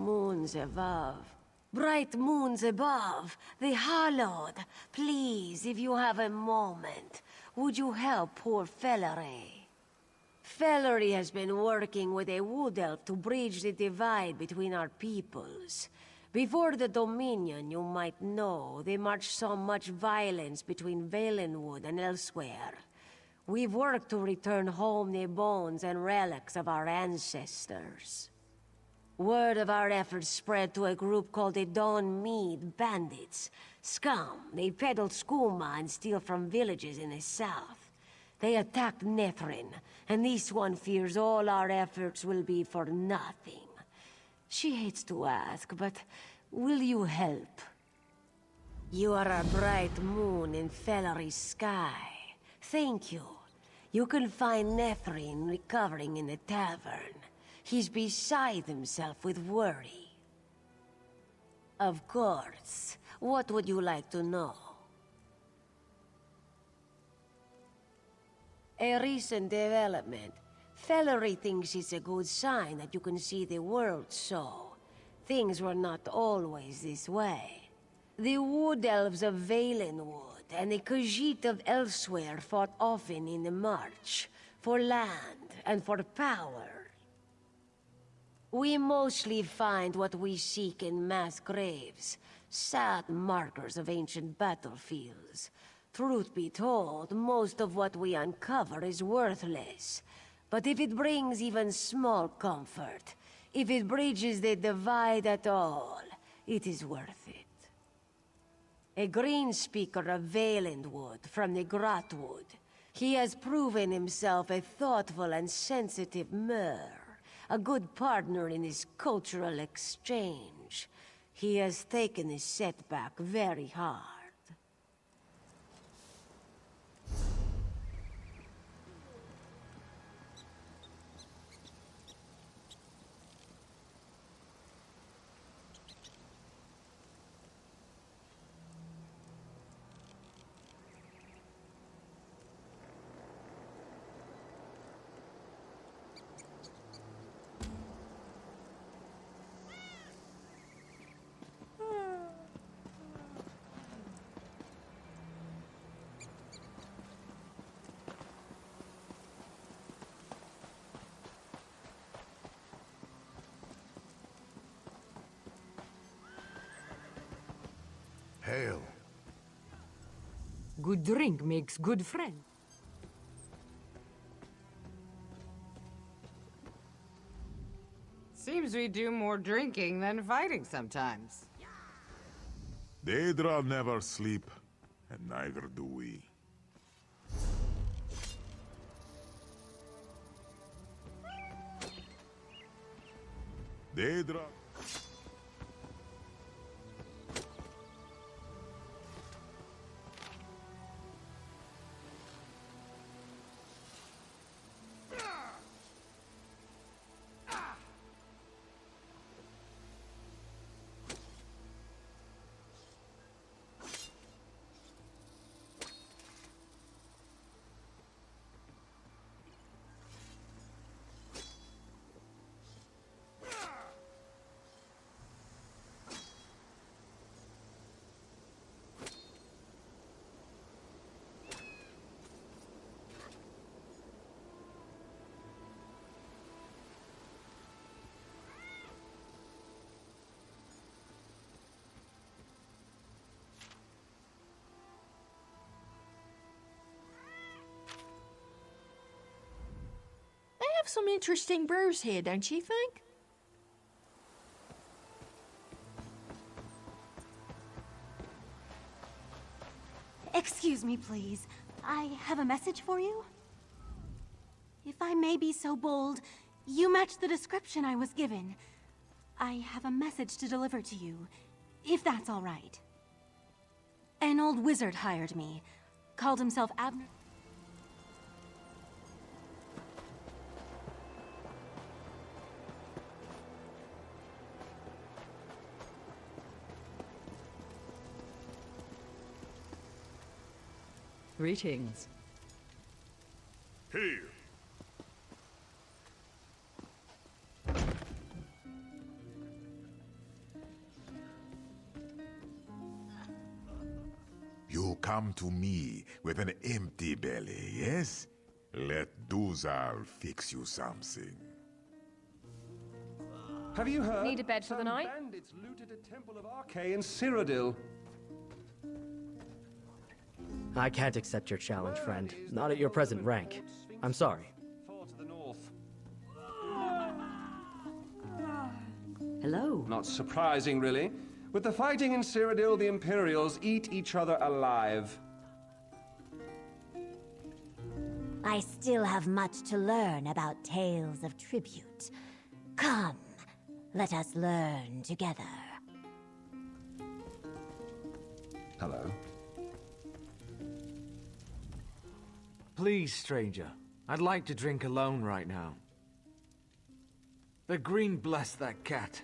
moons above. Bright moons above, the hallowed. Please, if you have a moment, would you help poor Fellery? Fellery has been working with a wood elf to bridge the divide between our peoples. Before the Dominion, you might know, the March saw much violence between Valenwood and elsewhere. We've worked to return home the bones and relics of our ancestors. Word of our efforts spread to a group called the Dawn Mead Bandits. Scum, they peddle skooma and steal from villages in the south. They attacked Nethrin, and this one fears all our efforts will be for nothing. She hates to ask, but will you help? You are a bright moon in Fellery's sky. Thank you. You can find Nethrin recovering in the tavern. He's beside himself with worry. Of course. What would you like to know? A recent development. Fellery thinks it's a good sign that you can see the world so. Things were not always this way. The Wood Elves of Valenwood and the Khajiit of elsewhere fought often in the March, for land and for power. We mostly find what we seek in mass graves, sad markers of ancient battlefields. Truth be told, most of what we uncover is worthless. But if it brings even small comfort, if it bridges the divide at all, it is worth it. A green speaker of Valenwood from the Grotwood. He has proven himself a thoughtful and sensitive mer, a good partner in his cultural exchange. He has taken his setback very hard. Hail. Good drink makes good friend. Seems we do more drinking than fighting sometimes. Daedra never sleep, and neither do we. Daedra... Have some interesting brews here, don't you think? Excuse me, please. I have a message for you. If I may be so bold, you match the description I was given. I have a message to deliver to you, if that's all right. An old wizard hired me. Called himself Abner. Greetings. Here. come to me with an empty belly, yes? Let Duzal fix you something. Have you heard? Need a bed for the night? Bandits looted a temple of Arche in Cyrodiil. I can't accept your challenge, friend. Not at your present rank. I'm sorry. Far to the north. Hello. Not surprising, really. With the fighting in Cyrodiil, the Imperials eat each other alive. I still have much to learn about tales of tribute. Come, let us learn together. Hello. Please, stranger. I'd like to drink alone right now. The green bless that cat.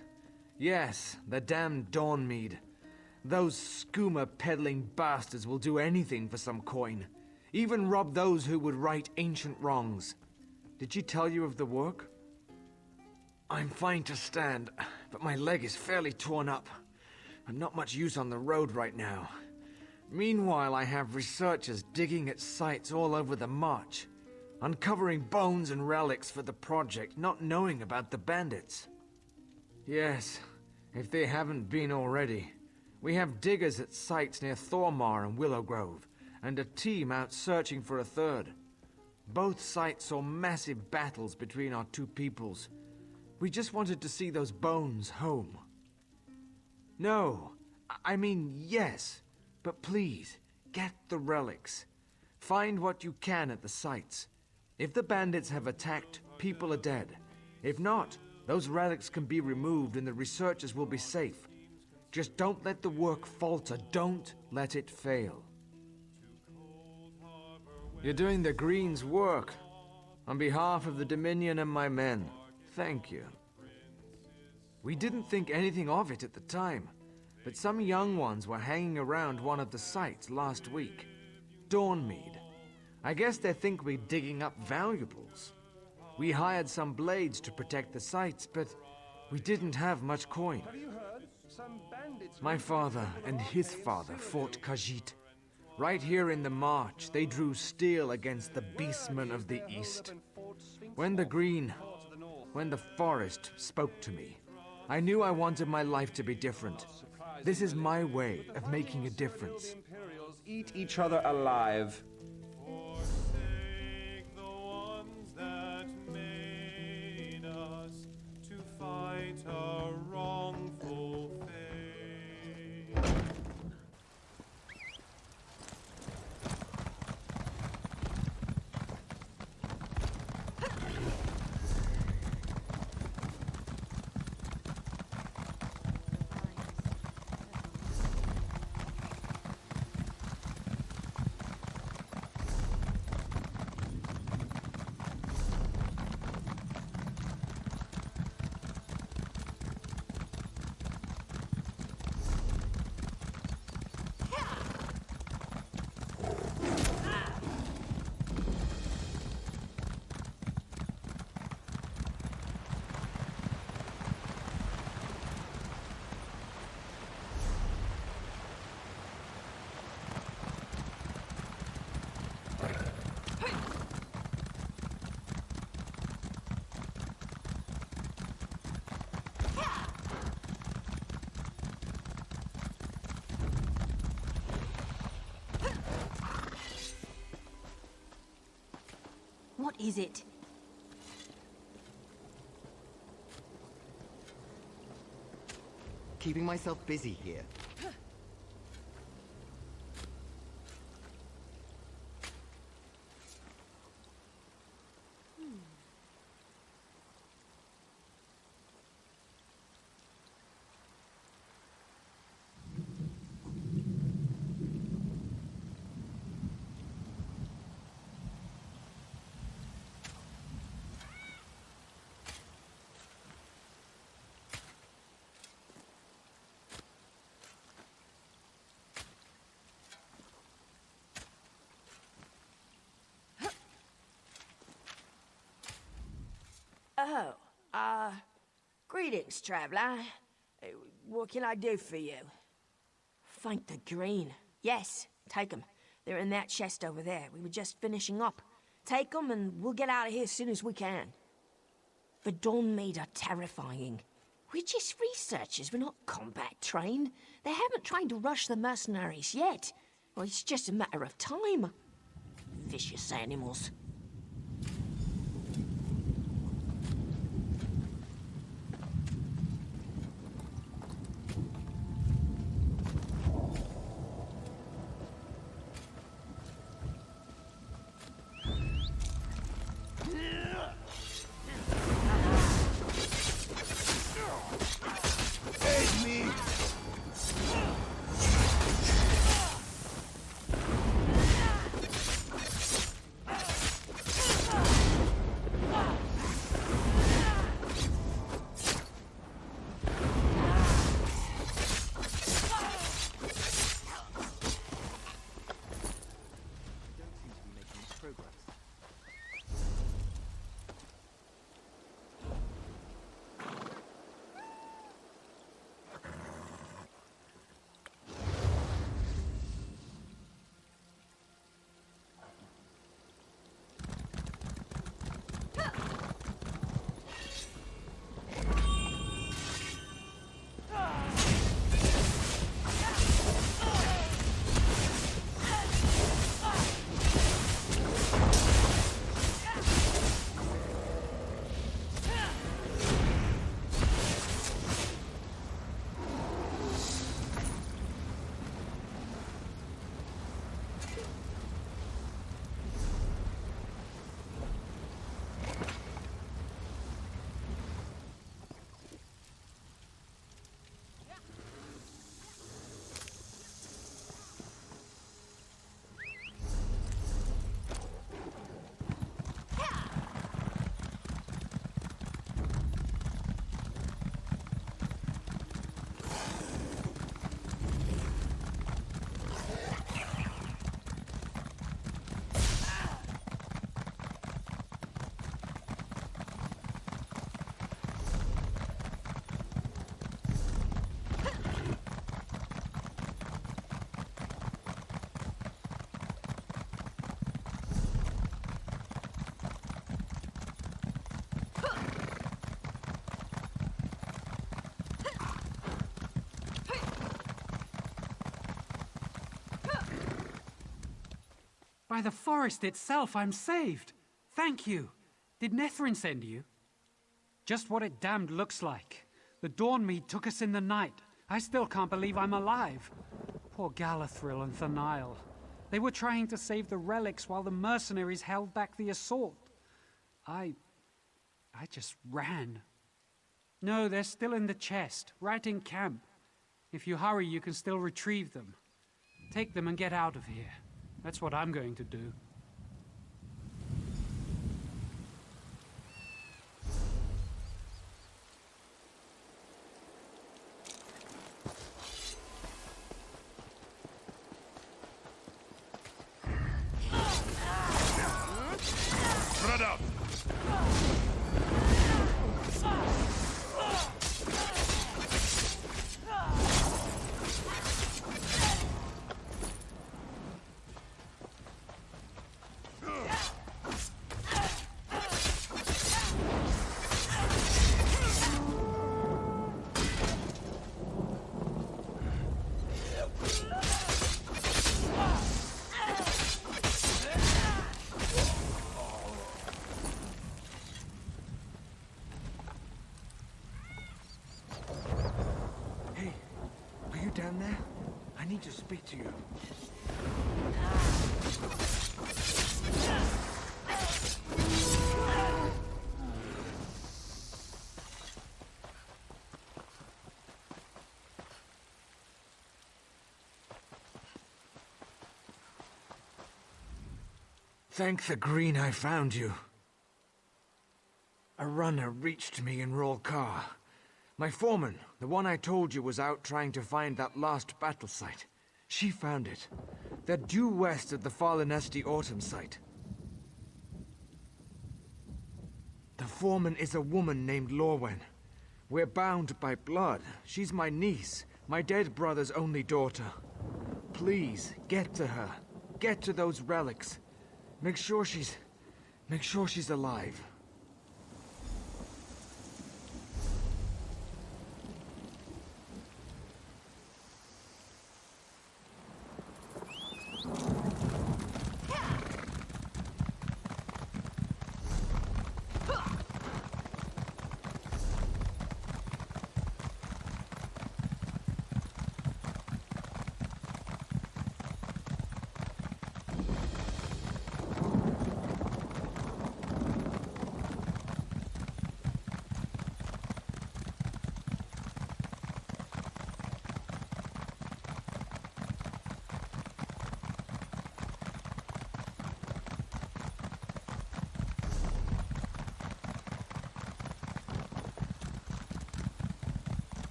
Yes, the damned Dawnmead. Those skooma-peddling bastards will do anything for some coin. Even rob those who would right ancient wrongs. Did she tell you of the work? I'm fine to stand, but my leg is fairly torn up. I'm not much use on the road right now. Meanwhile, I have researchers digging at sites all over the march, uncovering bones and relics for the project, not knowing about the bandits. Yes, if they haven't been already. We have diggers at sites near Thormar and Willow Grove, and a team out searching for a third. Both sites saw massive battles between our two peoples. We just wanted to see those bones home. No, I mean yes, but please, get the relics. Find what you can at the sites. If the bandits have attacked, people are dead. If not, those relics can be removed and the researchers will be safe. Just don't let the work falter. Don't let it fail. You're doing the Green's work. On behalf of the Dominion and my men, thank you. We didn't think anything of it at the time, but some young ones were hanging around one of the sites last week. Dawnmead. I guess they think we're digging up valuables. We hired some blades to protect the sites, but we didn't have much coin. Have you heard? Some bandits... My father and his father fought Khajiit. Right here in the march, they drew steel against the beastmen of the east. When the forest spoke to me, I knew I wanted my life to be different. This is my way of making a difference. The Imperials eat each other alive. Forsake the ones that made us to fight a wrongful fate. What is it? Keeping myself busy here. Oh, greetings, traveler. What can I do for you? Thank the green. Yes, Take them. They're in that chest over there. We were just finishing up. Take them and we'll get out of here as soon as we can. The Dawnmead are terrifying. We're just researchers, we're not combat trained. They haven't tried to rush the mercenaries yet. Well, it's just a matter of time. Vicious animals. By the forest itself, I'm saved. Thank you. Did Nethrin send you? Just what it damned looks like. The Dawnmead took us in the night. I still can't believe I'm alive. Poor Galathril and Thanael. They were trying to save the relics while the mercenaries held back the assault. I just ran. No, they're still in the chest, right in camp. If you hurry, you can still retrieve them. Take them and get out of here. That's what I'm going to do. Spread out! Down there? I need to speak to you. Thank the green I found you. A runner reached me in Rolkar. My foreman, the one I told you was out trying to find that last battle site. She found it. They're due west of the Fallen Esti Autumn site. The foreman is a woman named Lorwen. We're bound by blood. She's my niece, my dead brother's only daughter. Please, get to her. Get to those relics. Make sure she's alive.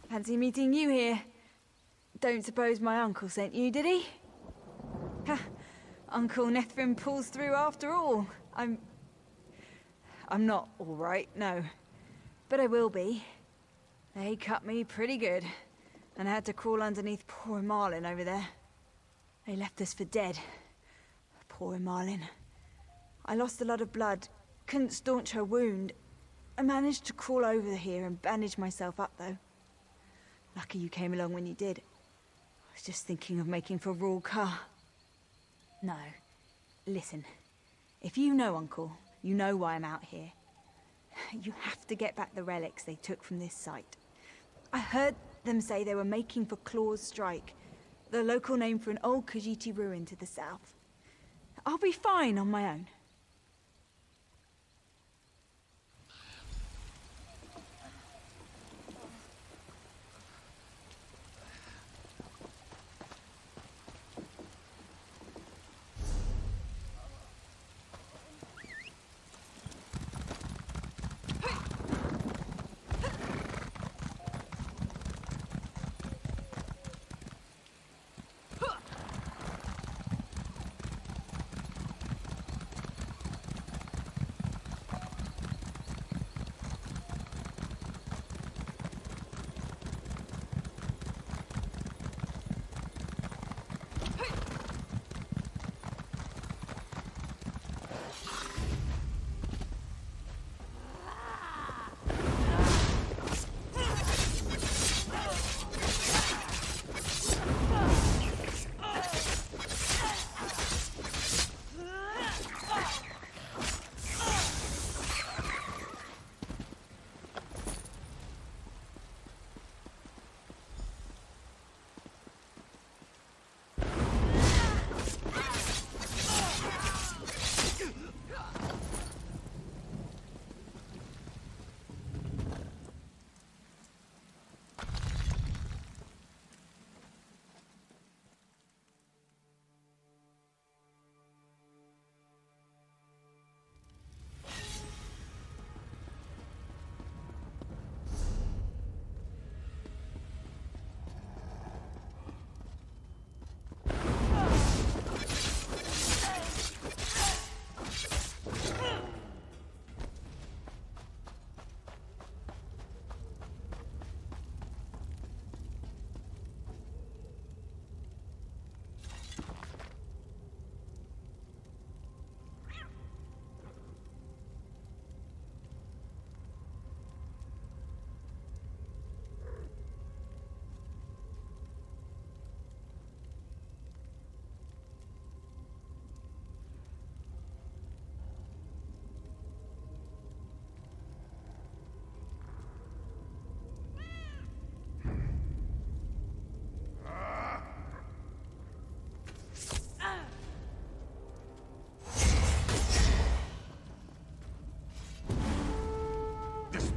Fancy meeting you here. Don't suppose my uncle sent you, did he? Ha! Uncle Nethrin pulls through after all. I'm not all right, no. But I will be. They cut me pretty good, and I had to crawl underneath poor Marlin over there. They left us for dead. Poor Marlin. I lost a lot of blood, couldn't staunch her wound. I managed to crawl over here and bandage myself up, though. Lucky you came along when you did. I was just thinking of making for Rorka. No. Listen. If you know, Uncle, you know why I'm out here. You have to get back the relics they took from this site. I heard them say they were making for Claw's Strike, the local name for an old Khajiiti ruin to the south. I'll be fine on my own.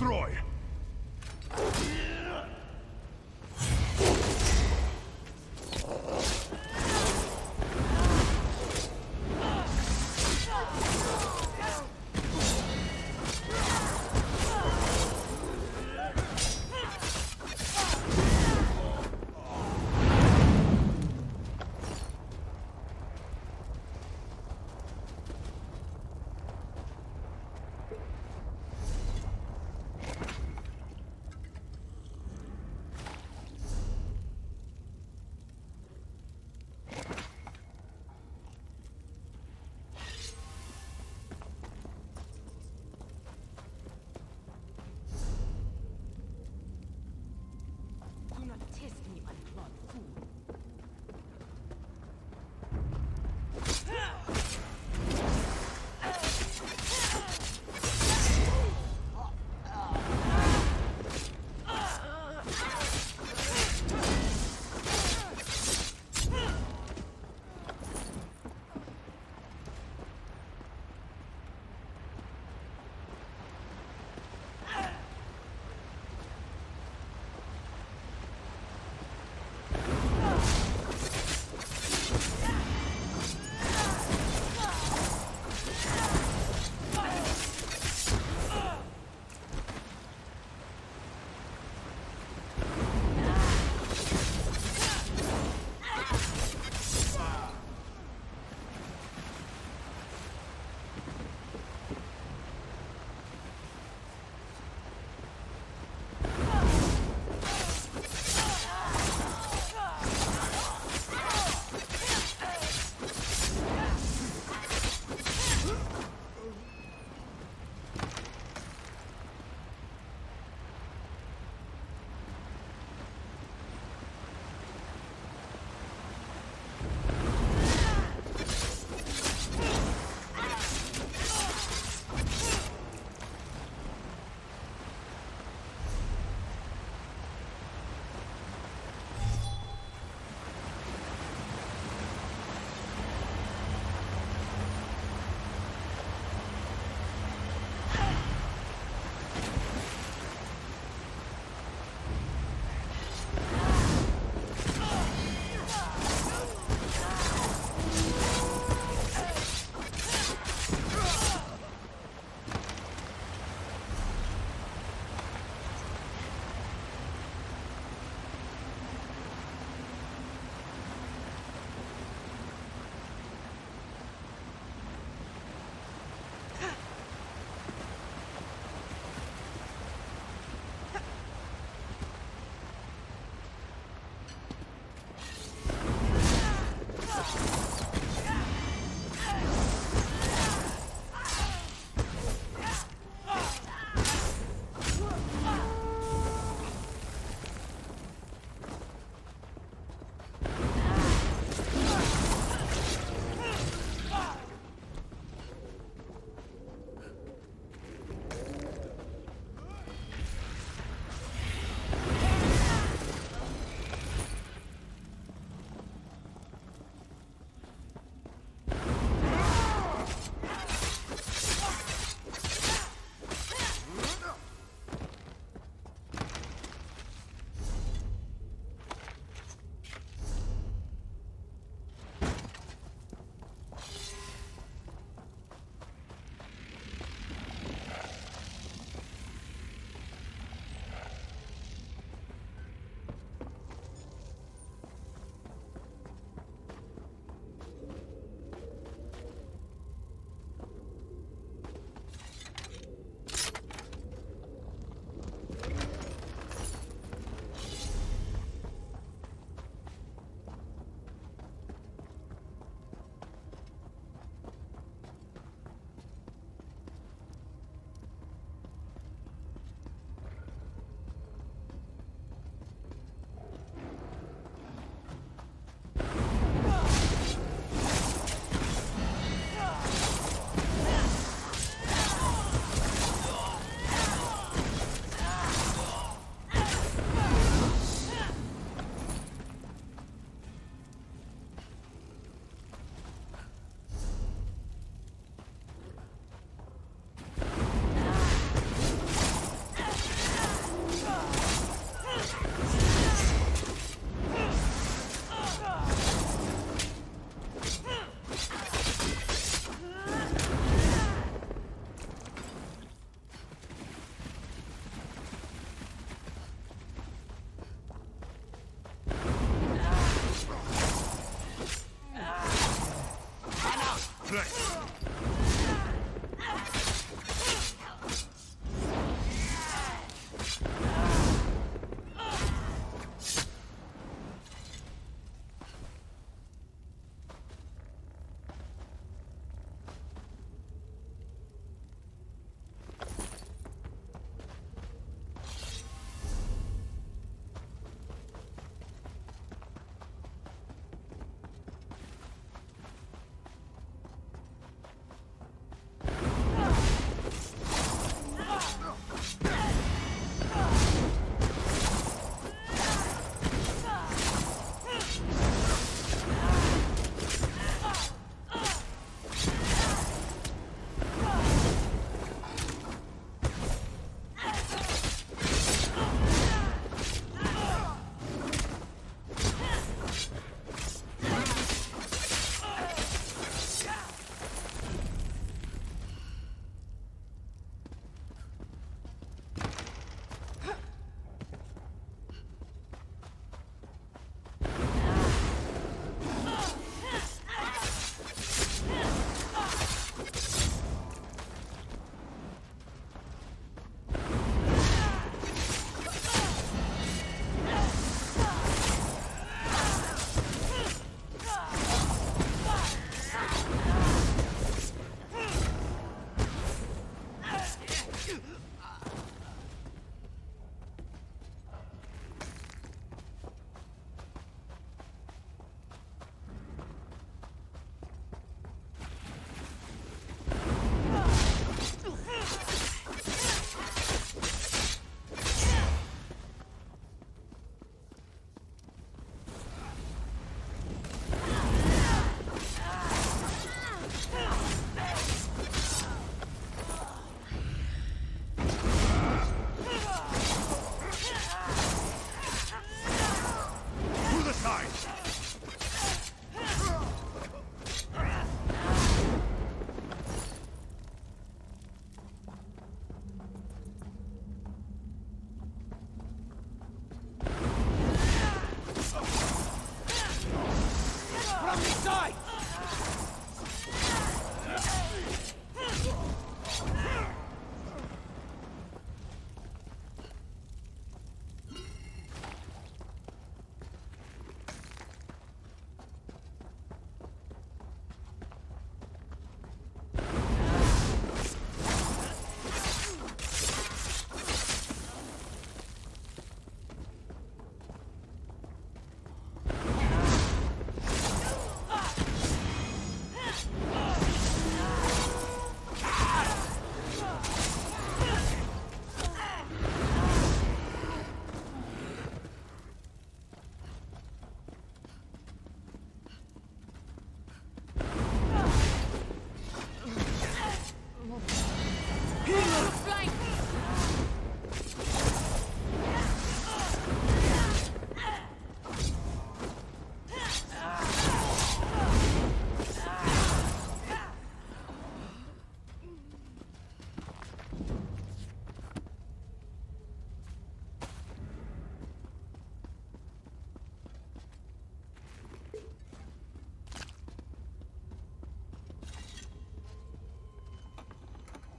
destroy.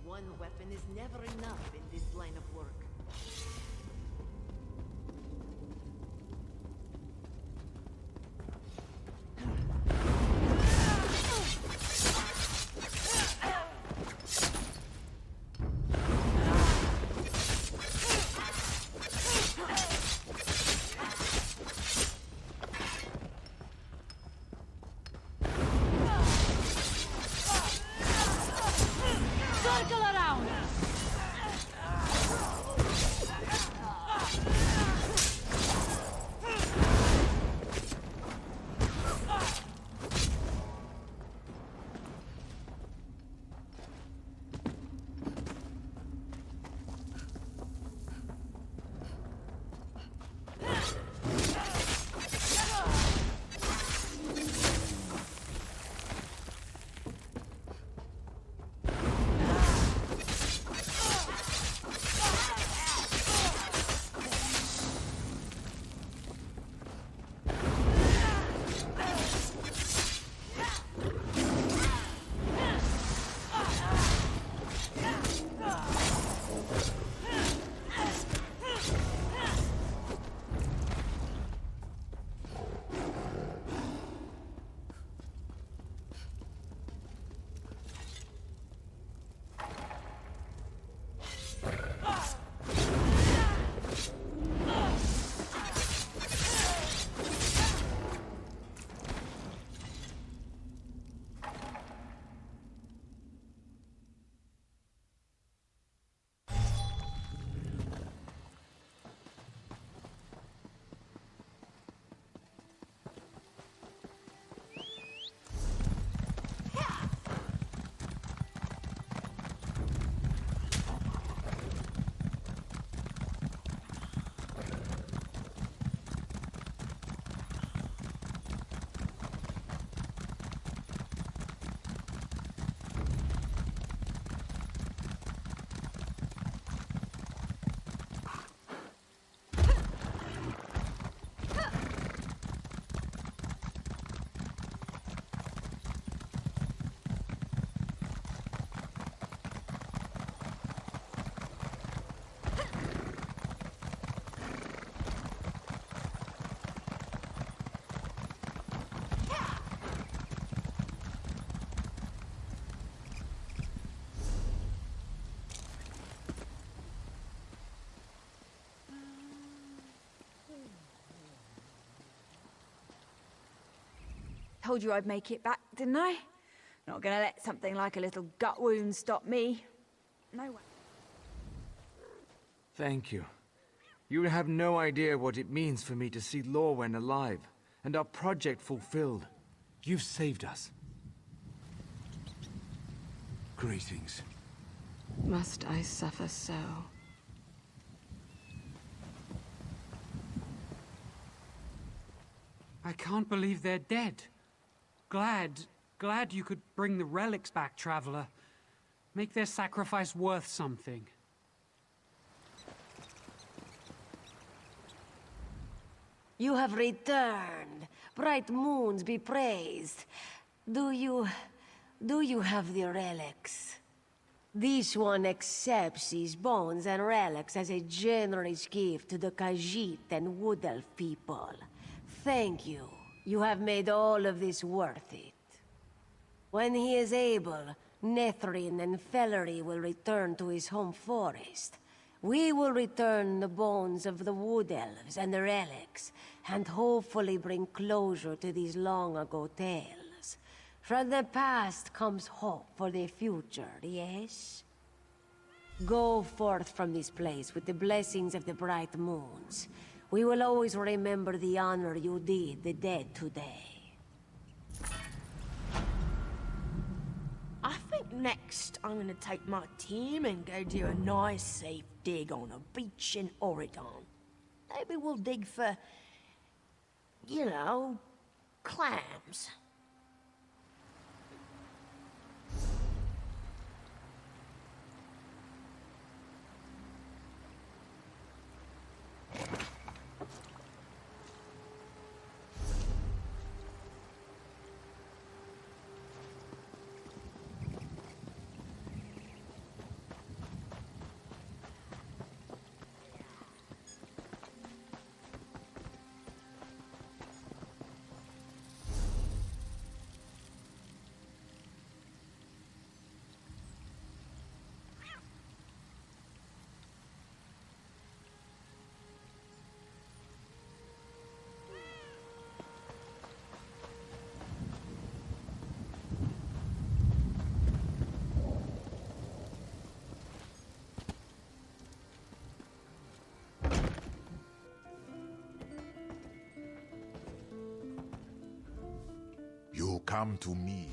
One weapon is never enough in this line of work. Circle around! Told you I'd make it back, didn't I? Not gonna let something like a little gut wound stop me. No way. Thank you. You have no idea what it means for me to see Lorwen alive, and our project fulfilled. You've saved us. Greetings. Must I suffer so? I can't believe they're dead. Glad you could bring the relics back, Traveler. Make their sacrifice worth something. You have returned. Bright moons be praised. Do you have the relics? This one accepts these bones and relics as a generous gift to the Khajiit and Wood Elf people. Thank you. You have made all of this worth it. When he is able, Nethrin and Fellery will return to his home forest. We will return the bones of the Wood Elves and the relics, and hopefully bring closure to these long-ago tales. From the past comes hope for the future, yes? Go forth from this place with the blessings of the bright moons. We will always remember the honor you did the dead today. I think next I'm gonna take my team and go do a nice safe dig on a beach in Oregon. Maybe we'll dig for, you know, clams. You come to me.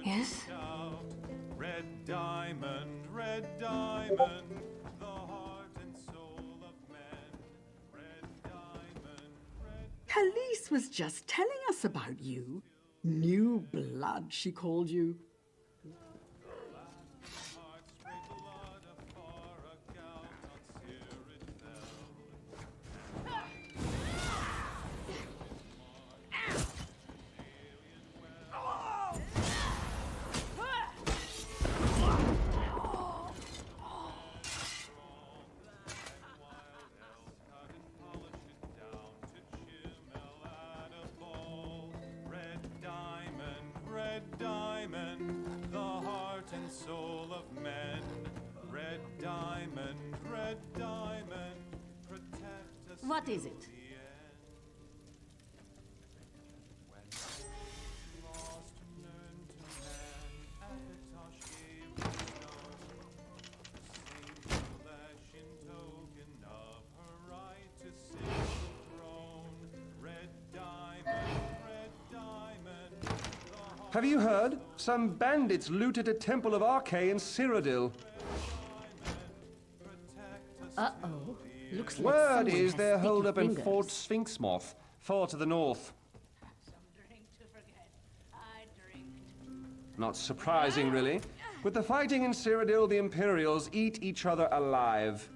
Yes? Red diamond, the heart and soul of men. Red diamond, Khalees was just telling us about you. New blood, she called you. What is it? Have you heard? Some bandits looted a temple of Arche in Cyrodiil. Uh-oh. Looks like Word someone is has they're sticky holed up in fingers. Fort Sphinxmoth, far to the north. Not surprising, really. With the fighting in Cyrodiil, the Imperials eat each other alive.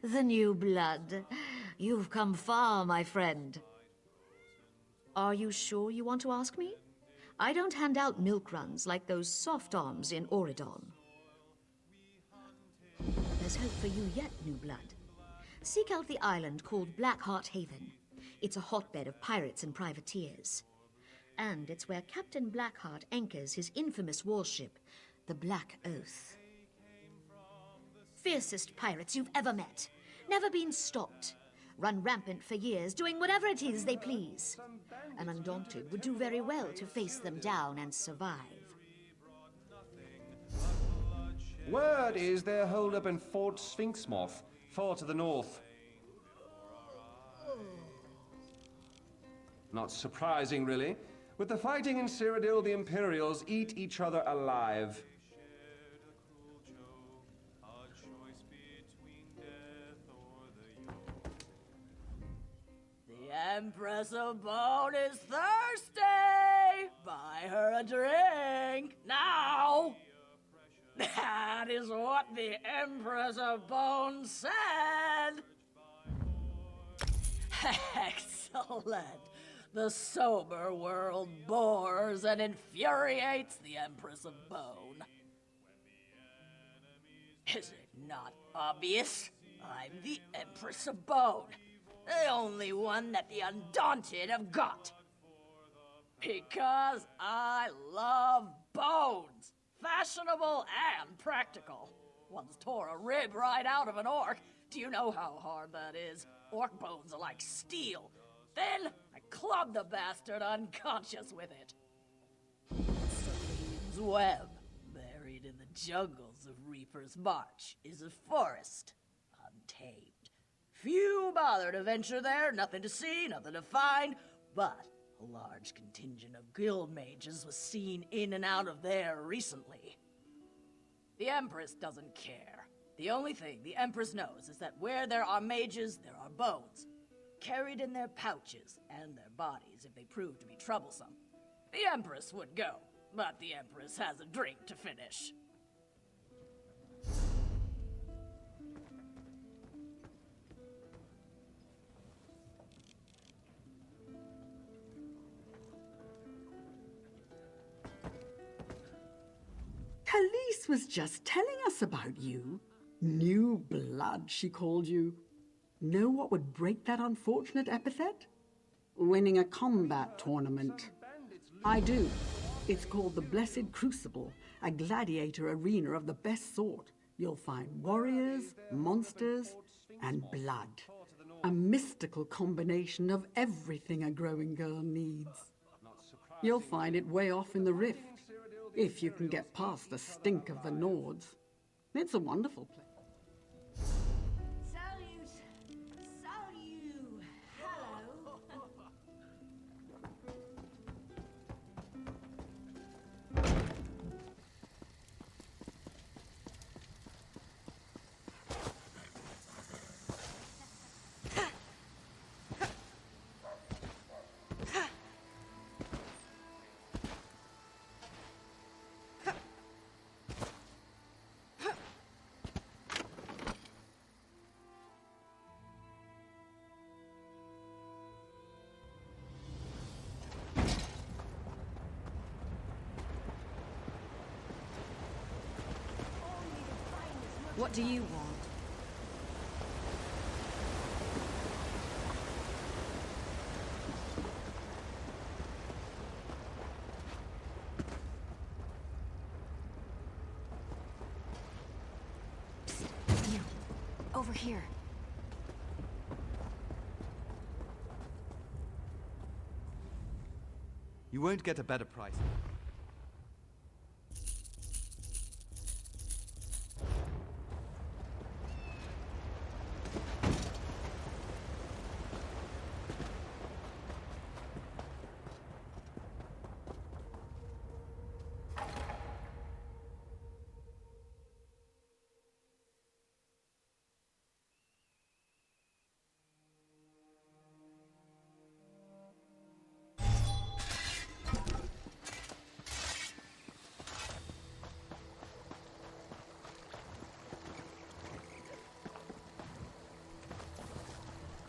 The new blood. You've come far, my friend. Are you sure you want to ask me? I don't hand out milk runs like those soft arms in Oregon. There's hope for you yet, new blood. Seek out the island called Blackheart Haven. It's a hotbed of pirates and privateers. And it's where Captain Blackheart anchors his infamous warship, the Black Oath. Fiercest pirates you've ever met. Never been stopped. Run rampant for years, doing whatever it is they please. An Undaunted would do very well to face them down and survive. Word is they're holed up in Fort Sphinxmoth, far to the north. Not surprising, really. With the fighting in Cyrodiil, the Imperials eat each other alive. The Empress of Bone is thirsty! Buy her a drink, now! That is what the Empress of Bone said! Excellent! The sober world bores and infuriates the Empress of Bone. Is it not obvious? I'm the Empress of Bone. The only one that the Undaunted have got. Because I love bones. Fashionable and practical. Once tore a rib right out of an orc. Do you know how hard that is? Orc bones are like steel. Then I clubbed the bastard unconscious with it. Selene's web, buried in the jungles of Reaper's March, is a forest, untamed. Few bother to venture there, nothing to see, nothing to find, but a large contingent of guild mages was seen in and out of there recently. The Empress doesn't care. The only thing the Empress knows is that where there are mages, there are bones, carried in their pouches and their bodies if they prove to be troublesome. The Empress would go, but the Empress has a drink to finish. Khalees was just telling us about you. New blood, she called you. Know what would break that unfortunate epithet? Winning a combat tournament. I do. It's called the Blessed Crucible, a gladiator arena of the best sort. You'll find warriors, monsters, and blood. A mystical combination of everything a growing girl needs. You'll find it way off in the Rift, if you can get past the stink of the Nords. It's a wonderful place. What do you want? You, over here. You won't get a better price.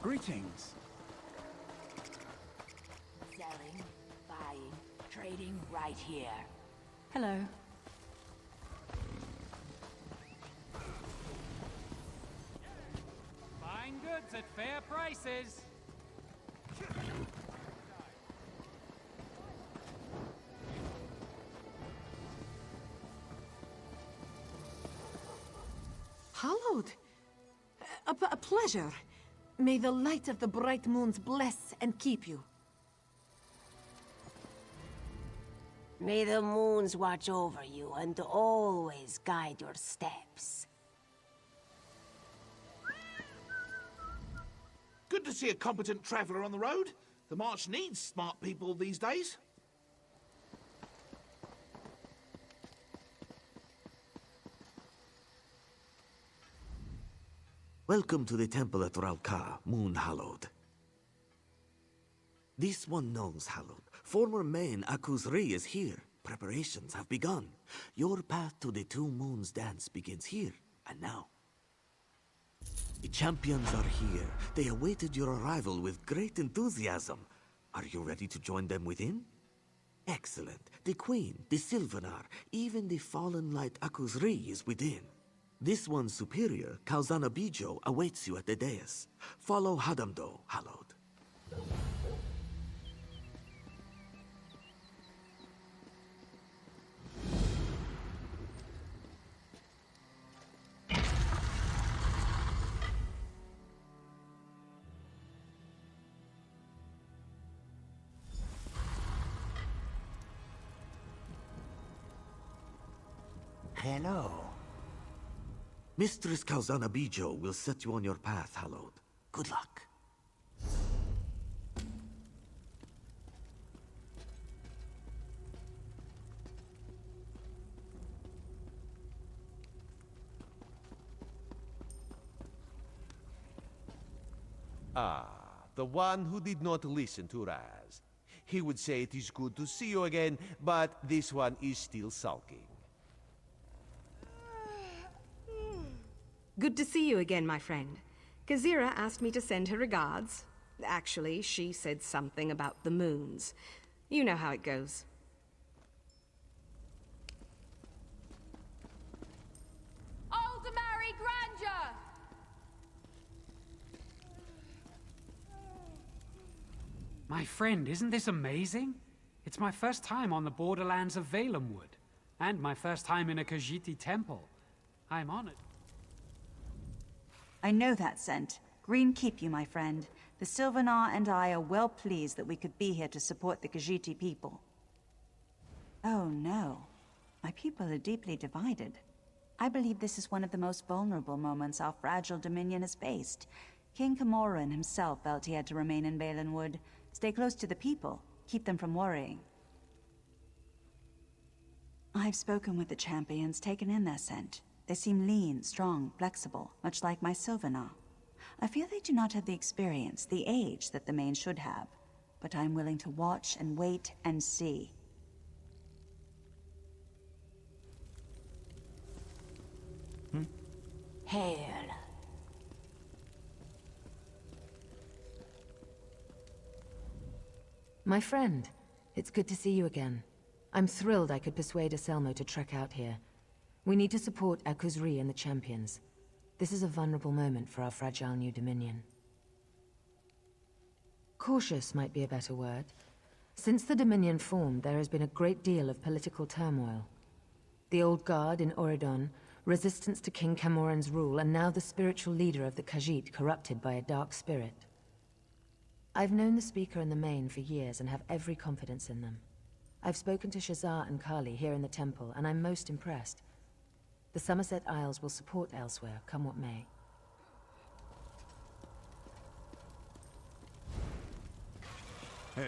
Greetings. Selling, buying, trading right here. Hello. Fine goods at fair prices. Hallowed. A pleasure. May the light of the bright moons bless and keep you. May the moons watch over you and always guide your steps. Good to see a competent traveler on the road. The March needs smart people these days. Welcome to the temple at Ralka, Moon Hallowed. This one knows Hallowed. Former main Akuzri is here. Preparations have begun. Your path to the Two Moons dance begins here and now. The champions are here. They awaited your arrival with great enthusiasm. Are you ready to join them within? Excellent. The Queen, the Sylvanar, even the fallen light Akuzri is within. This one's superior, Kalzana Bijo, awaits you at the dais. Follow Hadamdo, Hallowed. Hello. Mistress Kalzana Bijo will set you on your path, Hallowed. Good luck. Ah, the one who did not listen to Raz. He would say it is good to see you again, but this one is still sulking. Good to see you again, my friend. Kazira asked me to send her regards. Actually, she said something about the moons. You know how it goes. Aldemary Grandeur! My friend, isn't this amazing? It's my first time on the borderlands of Valenwood, and my first time in a Khajiiti temple. I'm honored. I know that scent. Green keep you, my friend. The Sylvanar and I are well pleased that we could be here to support the Khajiiti people. Oh no. My people are deeply divided. I believe this is one of the most vulnerable moments our fragile dominion has faced. King Camoran himself felt he had to remain in Valenwood. Stay close to the people. Keep them from worrying. I've spoken with the champions, taken in their scent. They seem lean, strong, flexible, much like my Sylvanar. I fear they do not have the experience, the age that the main should have. But I'm willing to watch and wait and see. Hail. My friend, it's good to see you again. I'm thrilled I could persuade Aselmo to trek out here. We need to support Akuzri and the champions. This is a vulnerable moment for our fragile new dominion. Cautious might be a better word. Since the Dominion formed, there has been a great deal of political turmoil. The Old Guard in Oridon, resistance to King Camoran's rule, and now the spiritual leader of the Khajiit corrupted by a dark spirit. I've known the Speaker and the Main for years and have every confidence in them. I've spoken to Shazar and Kali here in the temple, and I'm most impressed. The Somerset Isles will support elsewhere, come what may. Hail.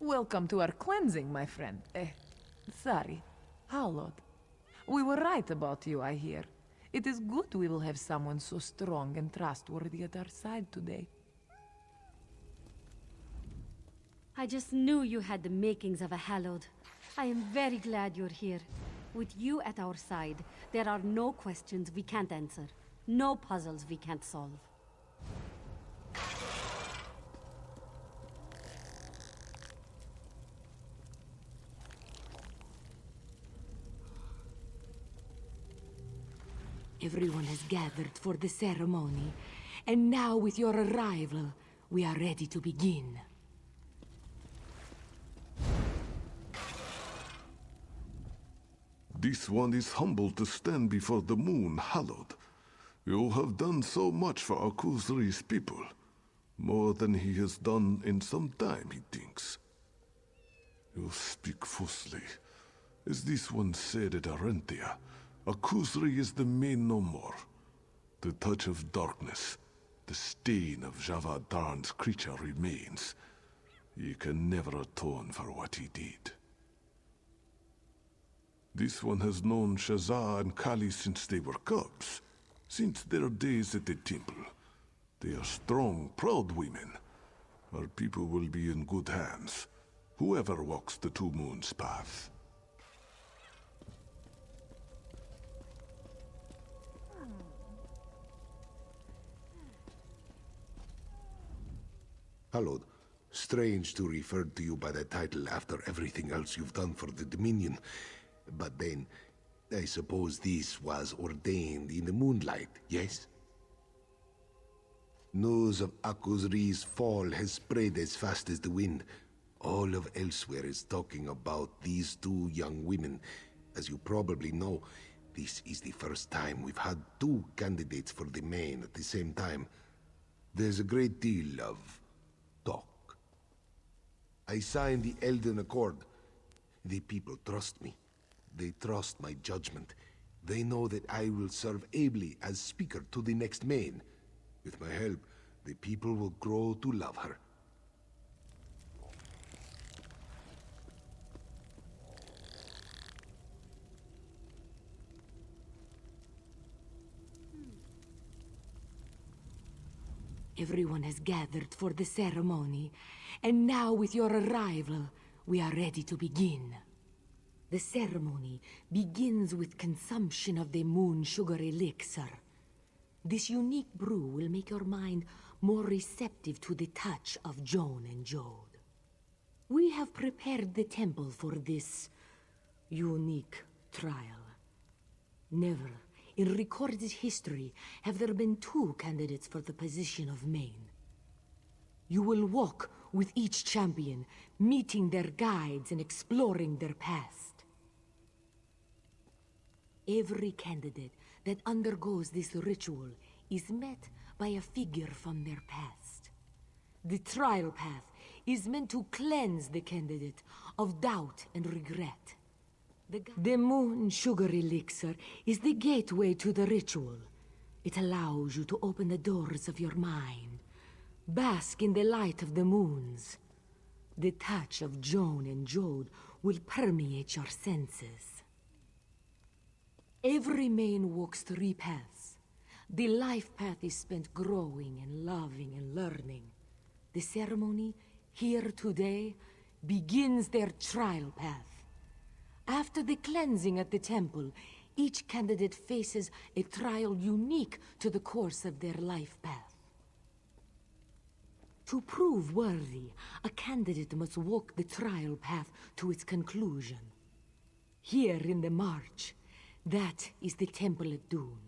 Welcome to our cleansing, my friend. Sorry. Hallowed. We were right about you, I hear. It is good we will have someone so strong and trustworthy at our side today. I just knew you had the makings of a Hallowed. I am very glad you're here. With you at our side, there are no questions we can't answer. No puzzles we can't solve. Everyone has gathered for the ceremony, and now with your arrival, we are ready to begin. This one is humbled to stand before the moon, hallowed. You have done so much for Akuzri's people. More than he has done in some time, he thinks. You speak falsely. As this one said at Arentia, Akuzri is the main no more. The touch of darkness, the stain of Javad Darn's creature remains. He can never atone for what he did. This one has known Shazah and Kali since they were cubs, since their days at the temple. They are strong, proud women. Our people will be in good hands, whoever walks the Two Moons path. Hallowed, strange to refer to you by that title after everything else you've done for the Dominion. But then, I suppose this was ordained in the moonlight, yes? News of Akuzri's fall has spread as fast as the wind. All of elsewhere is talking about these two young women. As you probably know, this is the first time we've had two candidates for the main at the same time. There's a great deal of talk. I signed the Elden Accord. The people trust me. They trust my judgment. They know that I will serve ably as speaker to the next main. With my help, the people will grow to love her. Everyone has gathered for the ceremony, and now with your arrival, we are ready to begin. The ceremony begins with consumption of the moon sugar elixir. This unique brew will make your mind more receptive to the touch of Joan and Jode. We have prepared the temple for this unique trial. Never in recorded history have there been two candidates for the position of main. You will walk with each champion, meeting their guides and exploring their past. Every candidate that undergoes this ritual is met by a figure from their past. The trial path is meant to cleanse the candidate of doubt and regret. The moon sugar elixir is the gateway to the ritual. It allows you to open the doors of your mind, bask in the light of the moons. The touch of Joan and Jode will permeate your senses. Every main walks 3 paths. The life path is spent growing and loving and learning. The ceremony, here today, begins their trial path. After the cleansing at the temple, each candidate faces a trial unique to the course of their life path. To prove worthy, a candidate must walk the trial path to its conclusion. Here in the march, that is the temple at Dune.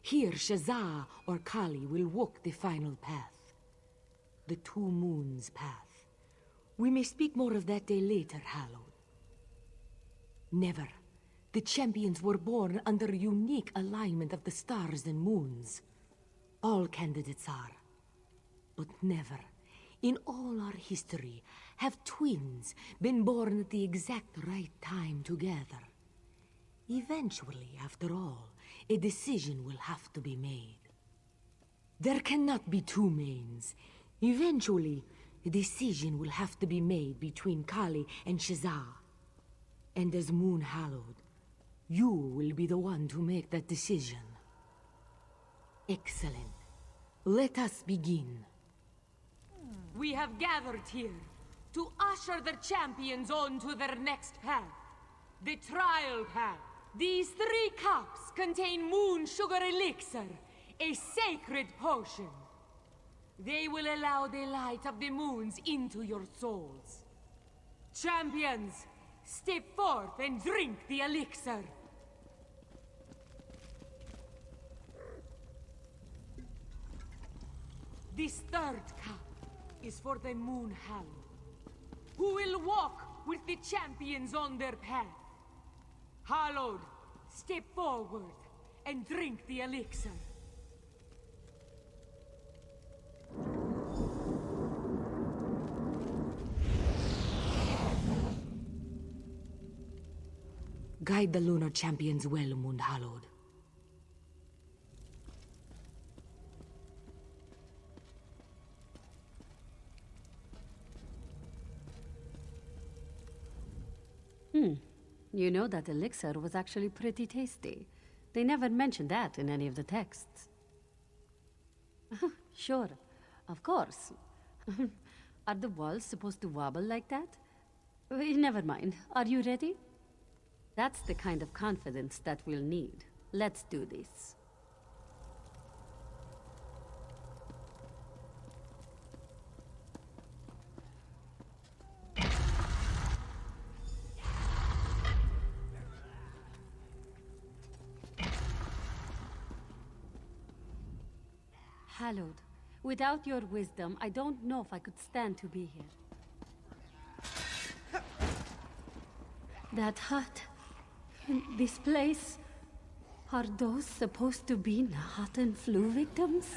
Here, Shazah or Kali will walk the final path. The Two Moons path. We may speak more of that day later, Hallowed. Never. The champions were born under a unique alignment of the stars and moons. All candidates are. But never, in all our history, have twins been born at the exact right time together. Eventually, after all, a decision will have to be made. There cannot be two mains. Eventually, a decision will have to be made between Kali and Shazah. And as Moon Hallowed, you will be the one to make that decision. Excellent. Let us begin. We have gathered here to usher the champions on to their next path. The trial path. These 3 cups contain moon sugar elixir, a sacred potion. They will allow the light of the moons into your souls. Champions, step forth and drink the elixir. This 3rd cup is for the Moon Hallowed, who will walk with the champions on their path. Hallowed, step forward and drink the elixir. Guide the lunar champions well, Moon Hallowed. You know that elixir was actually pretty tasty. They never mentioned that in any of the texts. Sure, of course. Are the walls supposed to wobble like that? Never mind. Are you ready? That's the kind of confidence that we'll need. Let's do this. Hallowed, without your wisdom, I don't know if I could stand to be here. That hut, this place, are those supposed to be Nahatan flu victims?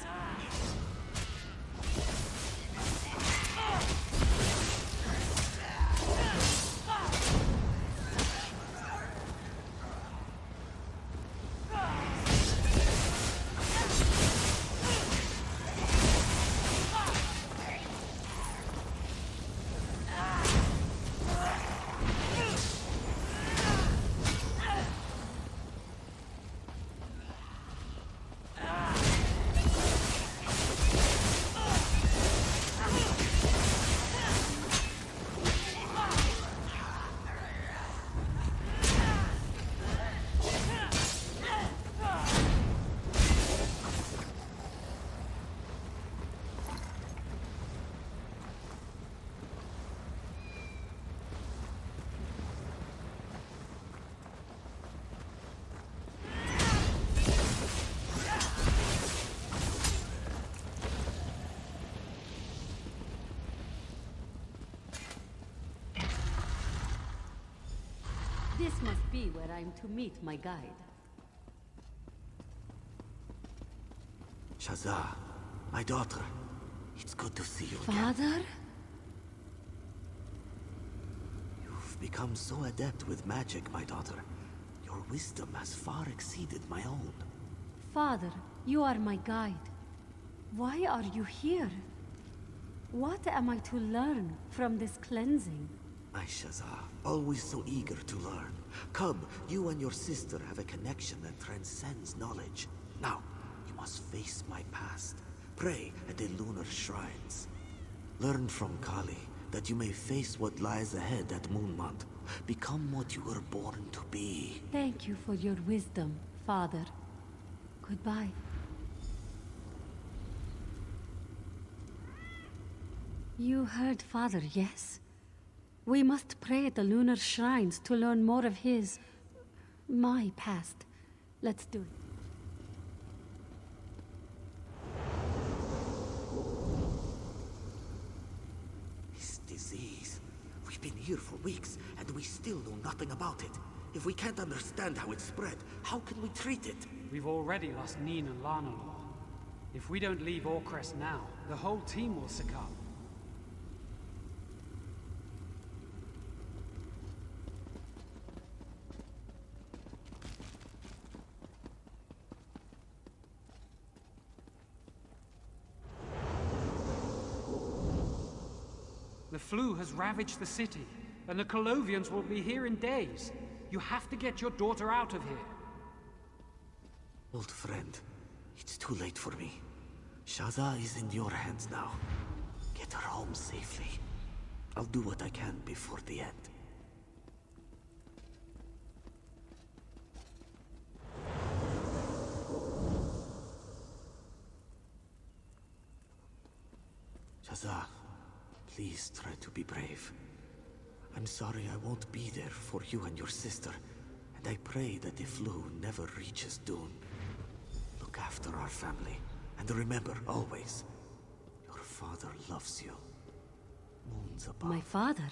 This must be where I'm to meet my guide. Shazza, my daughter. It's good to see you again. Father? You've become so adept with magic, my daughter. Your wisdom has far exceeded my own. Father, you are my guide. Why are you here? What am I to learn from this cleansing? My Shazza, always so eager to learn. Cub, you and your sister have a connection that transcends knowledge. Now, you must face my past. Pray at the lunar shrines. Learn from Kali, that you may face what lies ahead at Moonmont. Become what you were born to be. Thank you for your wisdom, Father. Goodbye. You heard Father, yes? We must pray at the lunar shrines to learn more of my past. Let's do it. This disease. We've been here for weeks, and we still know nothing about it. If we can't understand how it spread, how can we treat it? We've already lost Neen and Lanalor. If we don't leave Orcrest now, the whole team will succumb. The flu has ravaged the city, and the Colovians will be here in days. You have to get your daughter out of here. Old friend, it's too late for me. Shazza is in your hands now. Get her home safely. I'll do what I can before the end. Shazza, please try to be brave. I'm sorry I won't be there for you and your sister, and I pray that the flu never reaches Dune. Look after our family, and remember always, your father loves you. Moons above. My father?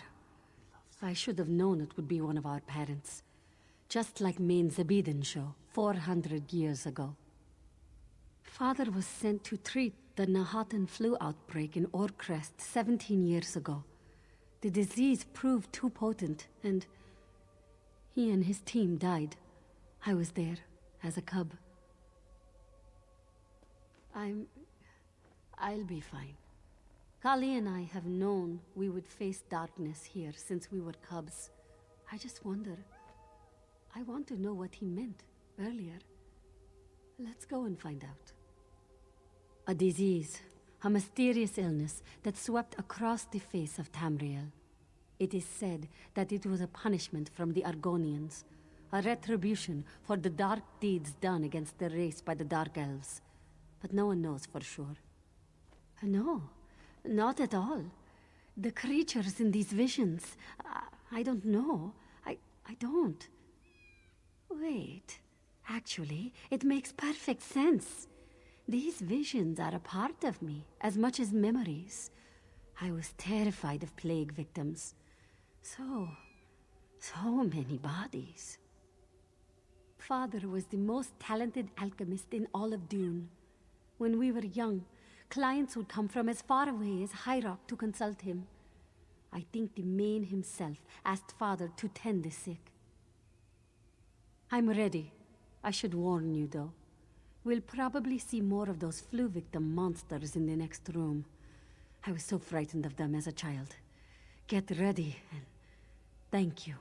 I should have known it would be one of our parents. just like Main Zabeden show 400 years ago. Father was sent to treat the Nahatan flu outbreak in Orcrest 17 years ago. The disease proved too potent, and he and his team died. I was there as a cub. I'll be fine. Kali and I have known we would face darkness here since we were cubs. I just wonder. I want to know what he meant earlier. Let's go and find out. A disease, a mysterious illness that swept across the face of Tamriel. It is said that it was a punishment from the Argonians, a retribution for the dark deeds done against the race by the Dark Elves. But no one knows for sure. No, not at all. The creatures in these visions, I don't know. I don't. Wait, actually, it makes perfect sense. These visions are a part of me, as much as memories. I was terrified of plague victims. So many bodies. Father was the most talented alchemist in all of Dune. When we were young, clients would come from as far away as High Rock to consult him. I think the Main himself asked Father to tend the sick. I'm ready. I should warn you, though. We'll probably see more of those flu victim monsters in the next room. I was so frightened of them as a child. Get ready, and thank you.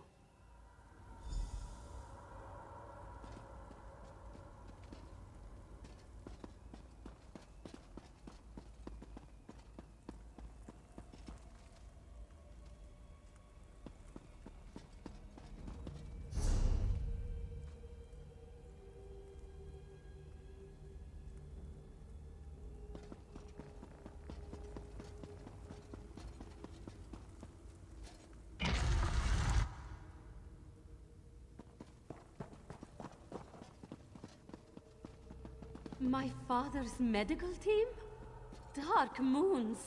My father's medical team? Dark moons.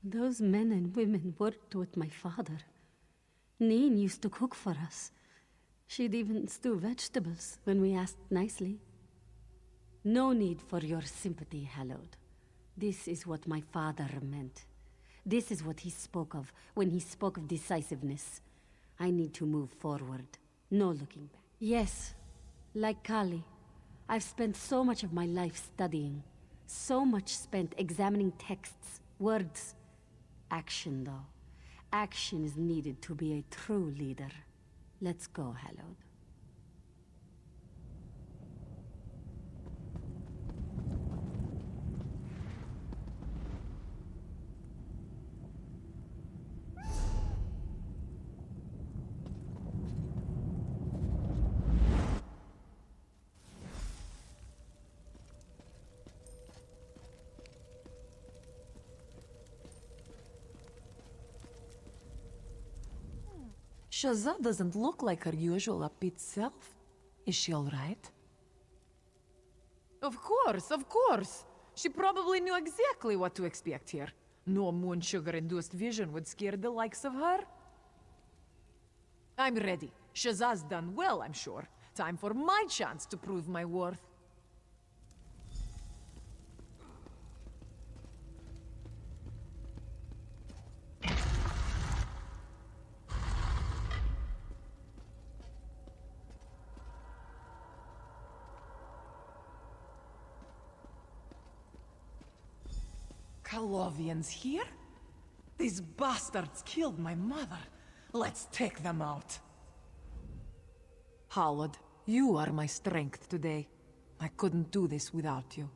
Those men and women worked with my father. Neen used to cook for us. She'd even stew vegetables when we asked nicely. No need for your sympathy, Hallowed. This is what my father meant. This is what he spoke of when he spoke of decisiveness. I need to move forward. No looking back. Yes, like Kali, I've spent so much of my life studying. So much spent examining texts, words. Action, though. Action is needed to be a true leader. Let's go, Hallowed. Shazad doesn't look like her usual upbeat self. Is she all right? Of course. She probably knew exactly what to expect here. No moon sugar-induced vision would scare the likes of her. I'm ready. Shazaz's done well, I'm sure. Time for my chance to prove my worth. Colovians here? These bastards killed my mother. Let's take them out. Howard, you are my strength today. I couldn't do this without you.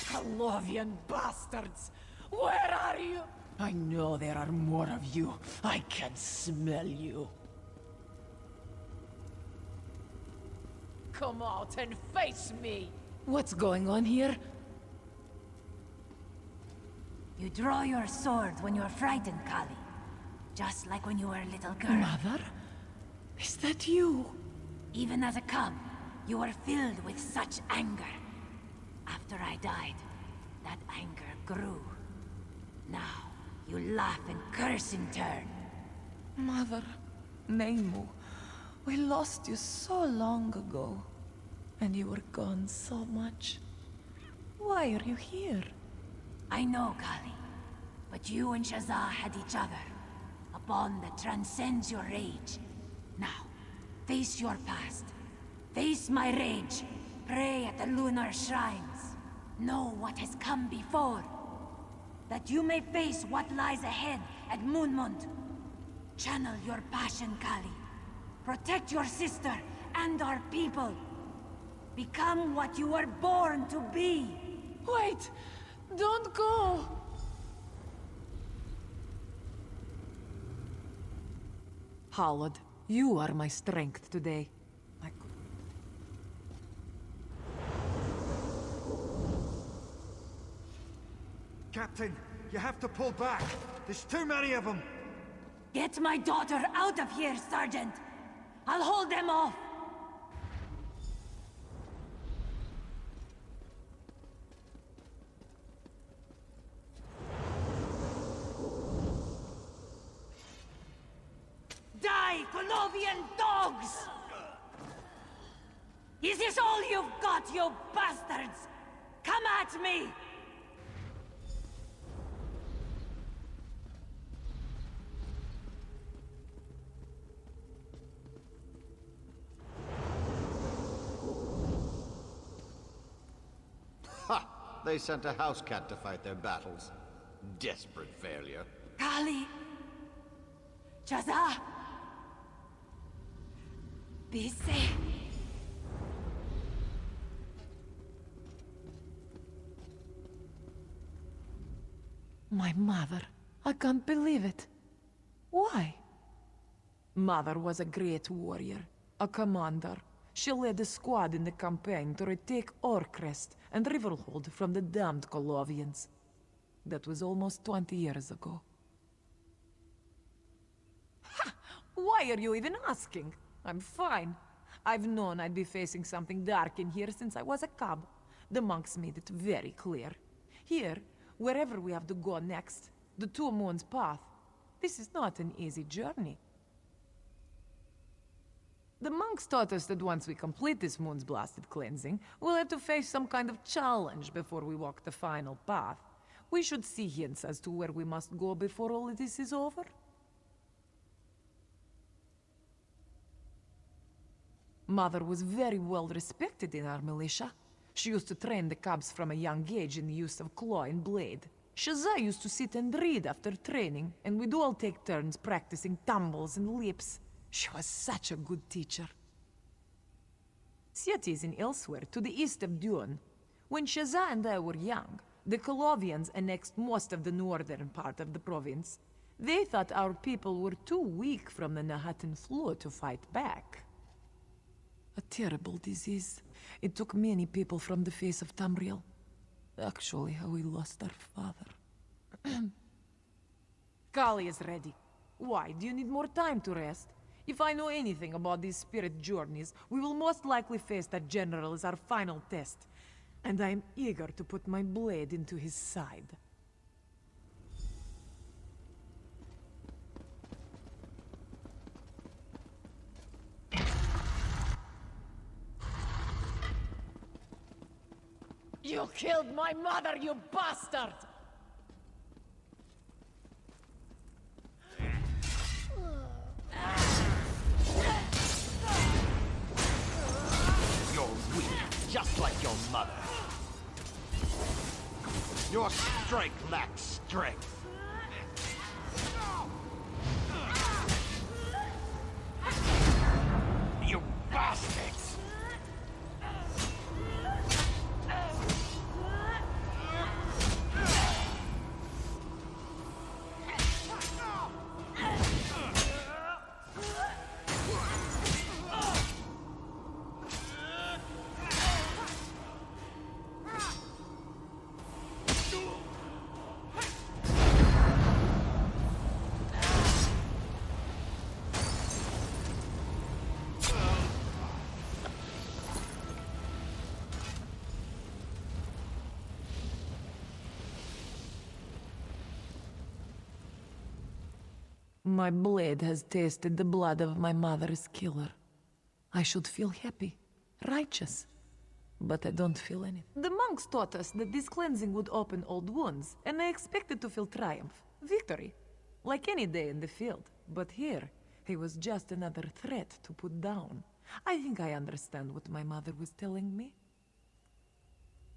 Colovian bastards! Where are you? I know there are more of you. I can smell you. Come out and face me! What's going on here? You draw your sword when you're frightened, Kali. Just like when you were a little girl. Mother? Is that you? Even as a cub, you were filled with such anger. After I died, that anger grew. Now, you laugh and curse in turn. Mother, Neimu, we lost you so long ago. And you were gone so much. Why are you here? I know, Kali. But you and Shazza had each other. A bond that transcends your rage. Now, face your past. Face my rage. Pray at the lunar shrines. Know what has come before. That you may face what lies ahead at Moonmund. Channel your passion, Kali. Protect your sister and our people. Become what you were born to be. Wait! Don't go! Howard, you are my strength today. Captain, you have to pull back. There's too many of them. Get my daughter out of here, Sergeant! I'll hold them off! Die, Colovian dogs! Is this all you've got, you bastards? Come at me! Ha! They sent a house cat to fight their battles. Desperate failure. Kali! Shazza! Be safe. My mother. I can't believe it. Why? Mother was a great warrior, a commander. She led a squad in the campaign to retake Orcrest and Riverhold from the damned Colovians. That was almost 20 years ago. Ha! Why are you even asking? I'm fine. I've known I'd be facing something dark in here since I was a cub. The monks made it very clear. Here, wherever we have to go next, the Two Moons path, this is not an easy journey. The monks taught us that once we complete this moon's blasted cleansing, we'll have to face some kind of challenge before we walk the final path. We should see hints as to where we must go before all of this is over. Mother was very well respected in our militia. She used to train the cubs from a young age in the use of claw and blade. Shazza used to sit and read after training, and we'd all take turns practicing tumbles and leaps. She was such a good teacher. Cities in elsewhere, to the east of Dune. When Shazza and I were young, the Colovians annexed most of the northern part of the province. They thought our people were too weak from the Nahatan flu to fight back. A terrible disease. It took many people from the face of Tamriel. Actually, we lost our father. Kali is ready. Why, do you need more time to rest? If I know anything about these spirit journeys, we will most likely face that general as our final test. And I am eager to put my blade into his side. You killed my mother, you bastard! You're weak, just like your mother. Your strength lacks strength. You bastards! My blade has tasted the blood of my mother's killer. I should feel happy, righteous. But I don't feel anything. The monks taught us that this cleansing would open old wounds, and I expected to feel triumph, victory, like any day in the field. But here, he was just another threat to put down. I think I understand what my mother was telling me.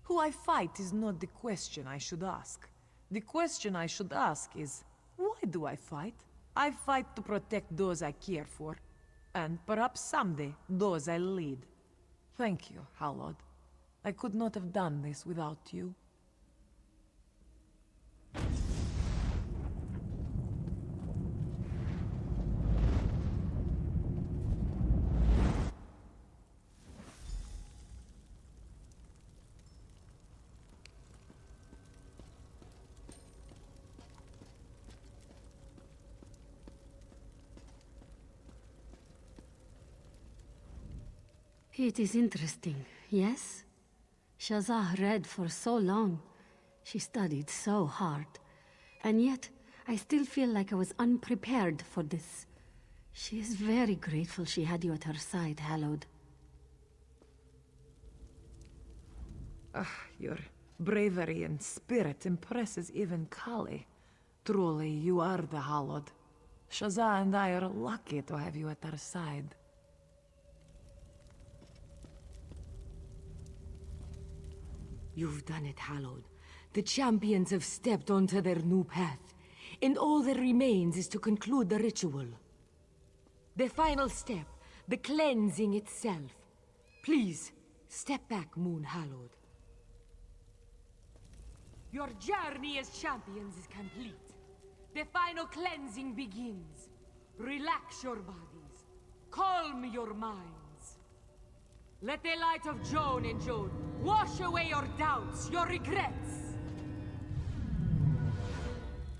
Who I fight is not the question I should ask. The question I should ask is, why do I fight? I fight to protect those I care for, and perhaps someday, those I lead. Thank you, Hallod. I could not have done this without you. It is interesting, yes? Shazah read for so long. She studied so hard. And yet, I still feel like I was unprepared for this. She is very grateful she had you at her side, Hallowed. Your bravery and spirit impresses even Kali. Truly, you are the Hallowed. Shazah and I are lucky to have you at our side. You've done it, Hallowed. The champions have stepped onto their new path, and all that remains is to conclude the ritual. The final step, the cleansing itself. Please, step back, Moon Hallowed. Your journey as champions is complete. The final cleansing begins. Relax your bodies. Calm your minds. Let the light of Joan and Jode wash away your doubts, your regrets.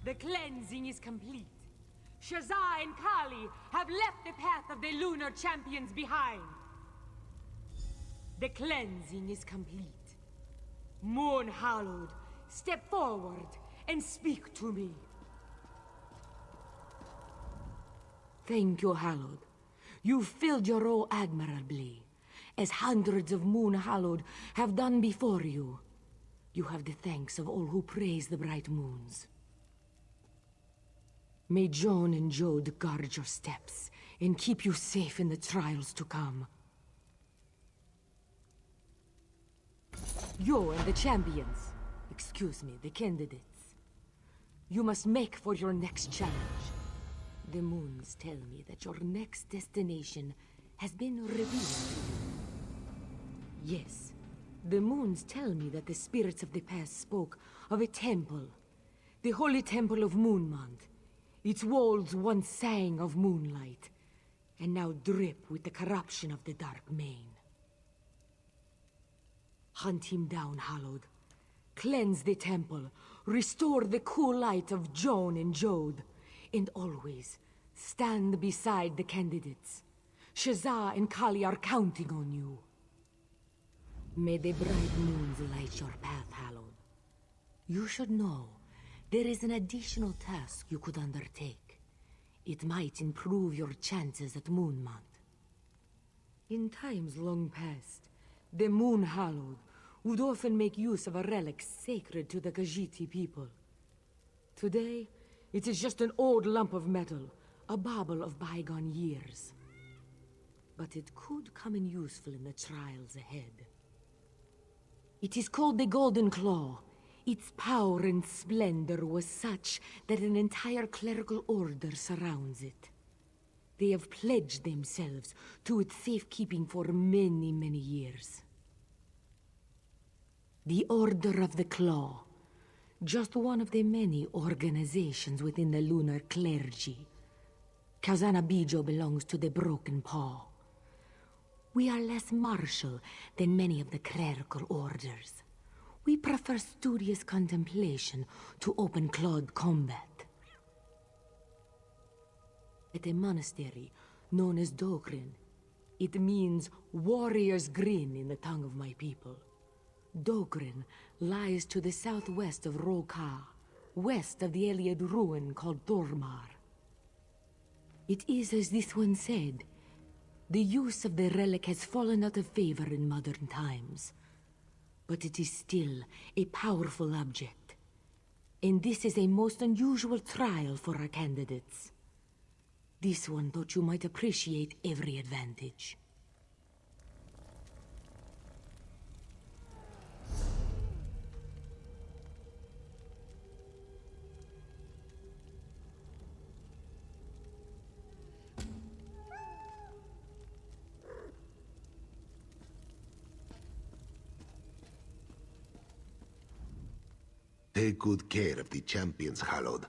The cleansing is complete. Shazah and Kali have left the path of the lunar champions behind. The cleansing is complete. Moon Hallowed, step forward and speak to me. Thank you, Hallowed. You filled your role admirably, as hundreds of Moon Hallowed have done before you. You have the thanks of all who praise the bright moons. May Joan and Jode guard your steps and keep you safe in the trials to come. You and the champions, excuse me, the candidates, you must make for your next challenge. The moons tell me that your next destination has been revealed to you. Yes, the moons tell me that the spirits of the past spoke of a temple, the holy temple of Moonmont, Its walls once sang of moonlight, and now drip with the corruption of the Dark Main. Hunt him down, Hallowed. Cleanse the temple, restore the cool light of Joan and Jode, and always stand beside the candidates. Shazah and Kali are counting on you. May the bright moons light your path, Hallowed. You should know, there is an additional task you could undertake. It might improve your chances at Moonmount. In times long past, the Moon Hallowed would often make use of a relic sacred to the Khajiit people. Today, it is just an old lump of metal, a bauble of bygone years. But it could come in useful in the trials ahead. It is called the Golden Claw. Its power and splendor was such that an entire clerical order surrounds it. They have pledged themselves to its safekeeping for many, many years. The Order of the Claw, just one of the many organizations within the lunar clergy. Kazana Bijo belongs to the Broken Paw. We are less martial than many of the clerical orders. We prefer studious contemplation to open-clawed combat. At a monastery known as Dokrin, it means warrior's grin in the tongue of my people. Dokrin lies to the southwest of Roka, west of the Eliad ruin called Tormar. It is as this one said, the use of the relic has fallen out of favor in modern times. But it is still a powerful object. And this is a most unusual trial for our candidates. This one thought you might appreciate every advantage. Take good care of the champions, Hallowed.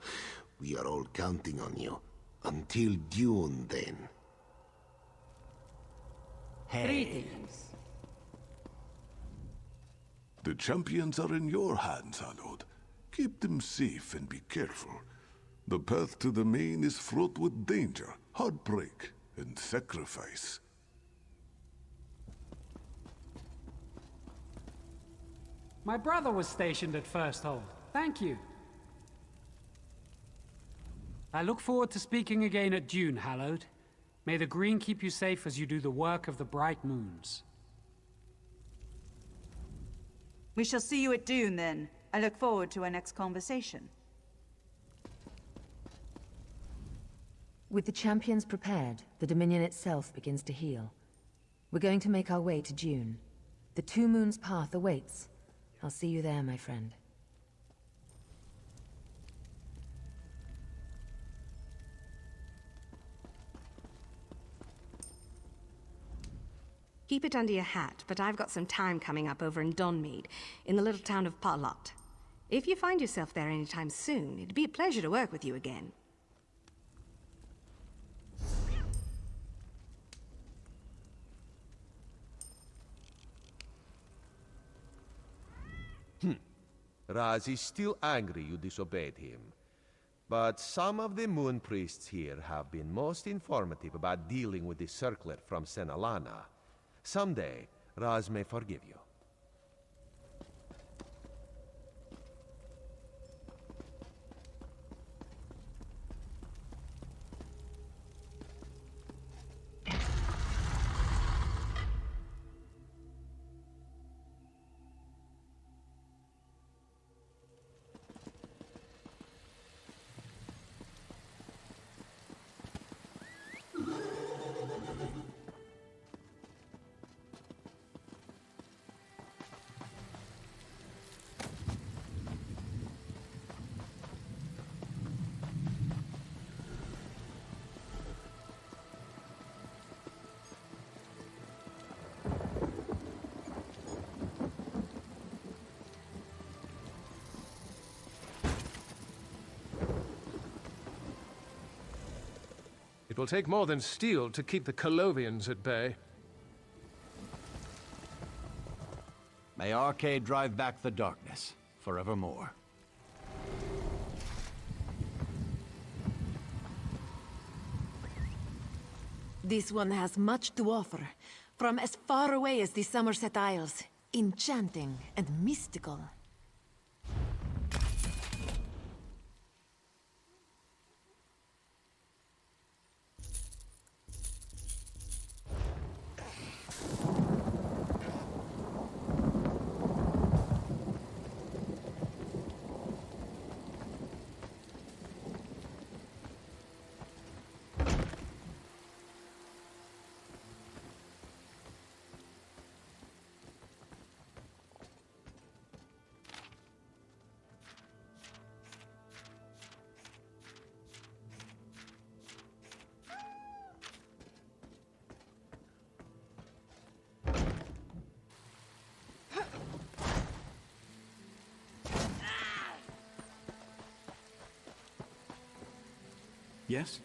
We are all counting on you. Until Dune, then. Greetings. The champions are in your hands, Hallowed. Keep them safe and be careful. The path to the main is fraught with danger, heartbreak, and sacrifice. My brother was stationed at First Hold. Thank you. I look forward to speaking again at Dune, Hallowed. May the green keep you safe as you do the work of the bright moons. We shall see you at Dune, then. I look forward to our next conversation. With the champions prepared, the Dominion itself begins to heal. We're going to make our way to Dune. The Two Moons path awaits. I'll see you there, my friend. Keep it under your hat, but I've got some time coming up over in Donmead, in the little town of Parlot. If you find yourself there anytime soon, it'd be a pleasure to work with you again. Raz is still angry you disobeyed him. But some of the moon priests here have been most informative about dealing with the circlet from Senalana. Someday, Raz may forgive you. will take more than steel to keep the Colovians at bay. May Arcade drive back the darkness forevermore. This one has much to offer, from as far away as the Somerset Isles. Enchanting and mystical. Yes?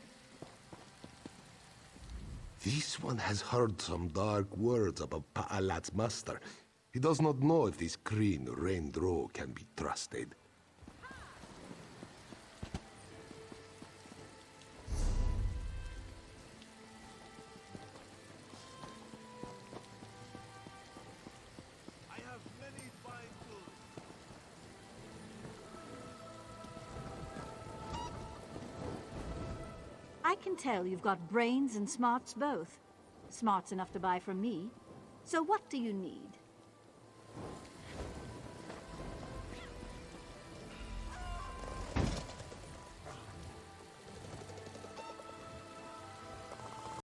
This one has heard some dark words about Pa'alat's master. He does not know if this Kryn Rendro can be trusted. I can tell you've got brains and smarts both. Smarts enough to buy from me. So what do you need?